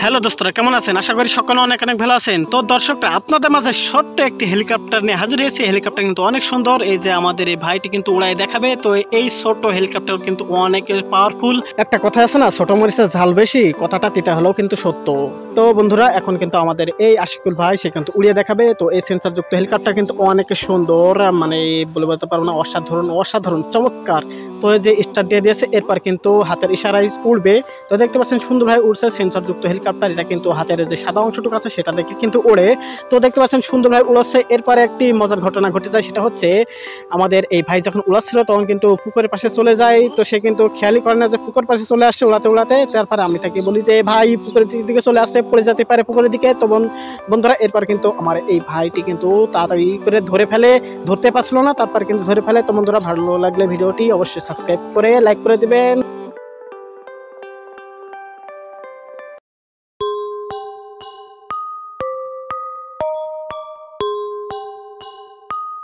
Hello দোস্তরা, কেমন আছেন? আশা করি সকলে অনেক অনেক ভালো আছেন। তো দর্শকরা, আপনাদের মাঝে ছোট্ট একটি হেলিকপ্টার নিয়ে হাজির হয়েছি। হেলিকপ্টার কিন্তু অনেক সুন্দর। এই যে আমাদের এই ভাইটি কিন্তু উড়াই দেখাবে। তো এই ছোট হেলিকপ্টার কিন্তু অনেক পাওয়ারফুল। একটা কথা আছে না, ছোট মরিচের ঝাল বেশি, কথাটা তিতা হলেও কিন্তু সত্য। তো বন্ধুরা, এখন কিন্তু আমাদের এই আশিকুল ভাই সে কিন্তু উড়িয়ে দেখাবে। তো এই সেন্সার যুক্ত হেলিকপ্টার কিন্তু অনেক সুন্দর, মানে বলে বলতে পারবো না, অসাধারণ অসাধারণ চমৎকার। তো এই যে স্টার্ট দিয়ে দিয়েছে, এরপর কিন্তু হাতের ইশারায় উড়বে। তো দেখতে পাচ্ছেন সুন্দর ভাই উড়ছে সেন্সর যুক্ত হেলিকপ্টার। এটা কিন্তু হাতের যে সাদা অংশটুকু আছে সেটা দেখে কিন্তু ওড়ে। তো দেখতে পাচ্ছেন সুন্দর ভাই উড়াচ্ছে। এরপরে একটি মজার ঘটনা ঘটে যায়, সেটা হচ্ছে আমাদের এই ভাই যখন উড়াচ্ছিল তখন কিন্তু পুকুরের পাশে চলে যায়। তো সে কিন্তু খেয়ালই করে না যে পুকুর পাশে চলে আসছে উড়াতে উড়াতে। তারপরে আমি তাকে বলি যে ভাই পুকুরের দিকে চলে আসছে, পড়ে যেতে পারে পুকুরের দিকে। তো বন্ধুরা, এরপর কিন্তু আমার এই ভাইটি কিন্তু তাড়াতাড়ি করে ধরে ফেলে, ধরতে পারছিল না, তারপর কিন্তু ধরে ফেলে। তো বন্ধুরা, ভালো লাগলে ভিডিওটি অবশ্যই সাবস্ক্রাইব করে লাইক করে দিবেন।